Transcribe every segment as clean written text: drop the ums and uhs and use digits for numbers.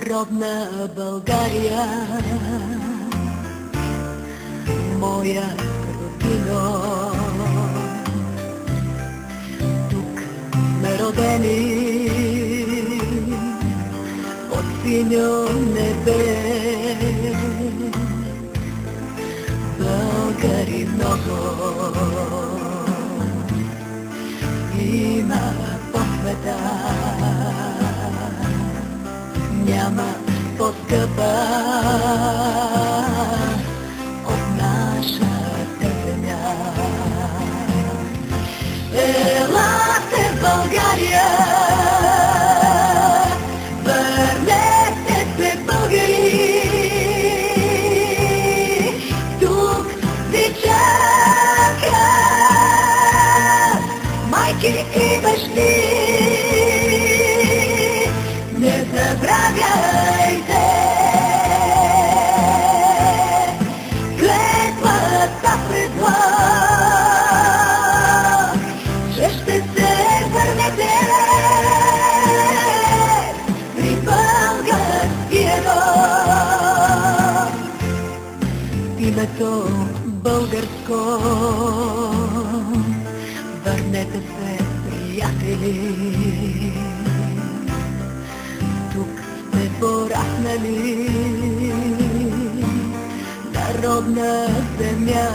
Родна България, моя родино, тук сме родени от синьо небе. Българи много има по света, няма по-скъпа от нашата земя. Елате в България, върнете се българи, тук ви чакат майки и бащи. Не забравяйте клетвата пред Бог, че ще се върнете при българския дом. Името българско, върнете се, приятели, тук сме пораснали народна земя.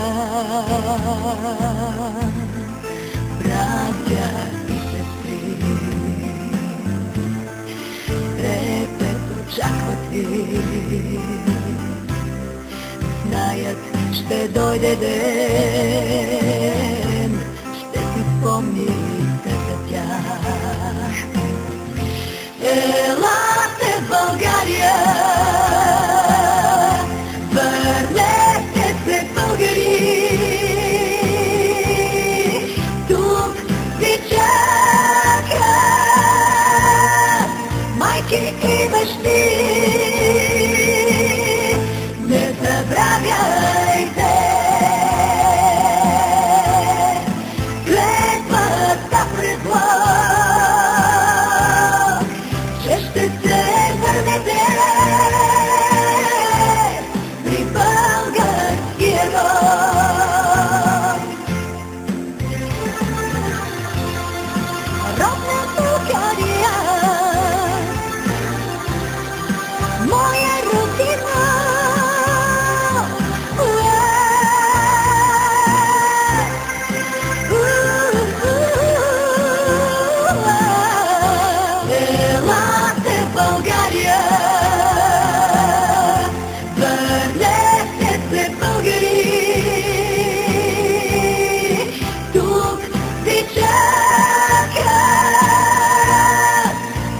Братя и сестри, трепет очакват ви, знаят, ще дойде ден, ще си спомните за тях. Елате в България, върнете се българи, тук ви чакат майки и бащи. Не забравяйте клетвата пред Бог, че ще се върнете при българския дом. Родна България, моя родина, елате в България, върнете се българи, тук ви чакат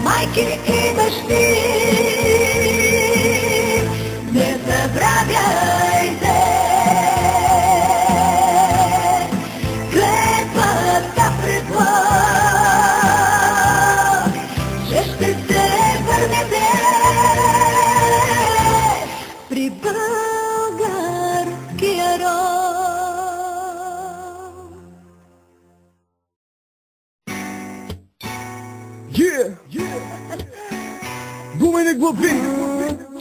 майки и бащи. Не забравяйте клетвата пред Бог, че ще се върнете при българския род. Гумени глави,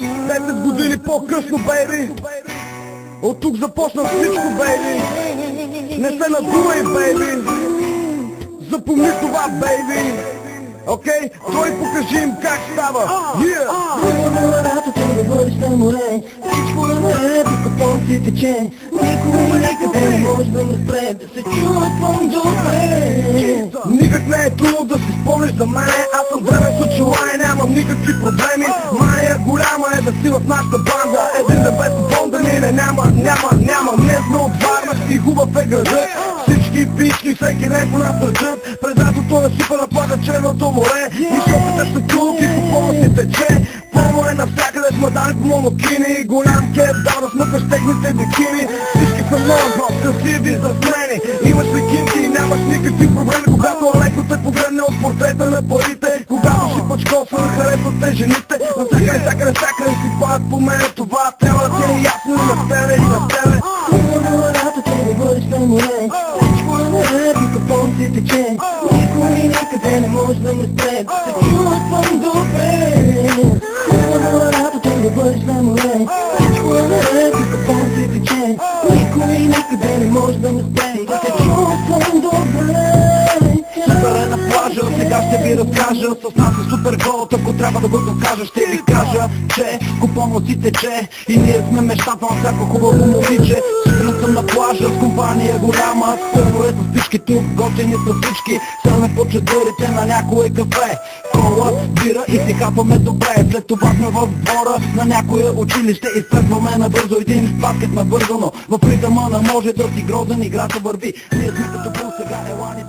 10 години по-късно, бейби, от тук започна всичко, бейби. Не се надувай, бейби, запомни това, бейби. Окей, той покажи им как става. Радото да водиш на море, всичко на море, докато си тече. Никога никъде не може да ме спре, да се чува по-добре. Никак не е трудно да си спомниш за мене, аз съм време с очила и нямам никакви проблеми. Мания голяма е да си в нашата банда, един да без бонда мине, няма. Не сме от Варна и хубав е градът. Всички пички всеки ден по нас държат, през лятото насипа на плажа Черното море. И шопите са тук и по пола си тече. Промо е навсякъде с мадалко монокини, голям кеп дал да смъкаш техните бикини. Всички са много щастливи, засмени, имаш ли кинки, нямаш никакви проблеми, когато леко цвета на парите. Когато си пачкоса, харесват те жените. Всякъде си падат по мене. Това трябва да ти е ясно на тебе и на тебе. Хубавата ти да бъдеш на море. Всичко е наред и капонци тече. Никой никъде не може да ме спре. Се чувствам добре. Хубавата ти да бъдеш на море. Всичко е наред и капонци тече. Никой никъде не може да ме спре. Се чувствам добре. Супер е на плажа, сега ще ви разкажа. С нас е супер голът, ако трябва да го докажа. Ще ви кажа, че купонът си тече. И ние сме мечтата на всяко хубаво момиче. Сутрин съм на плажа с компания голяма. Според с всички тук, готини са всички. Саме по четвърите на някое кафе. Кола, бира и си хапаме добре. След това сме в двора на някое училище. Изследваме набързо един баскет набързано. В ритъма на може да си грозен, играта върви. Ние сме като пул, сега елани.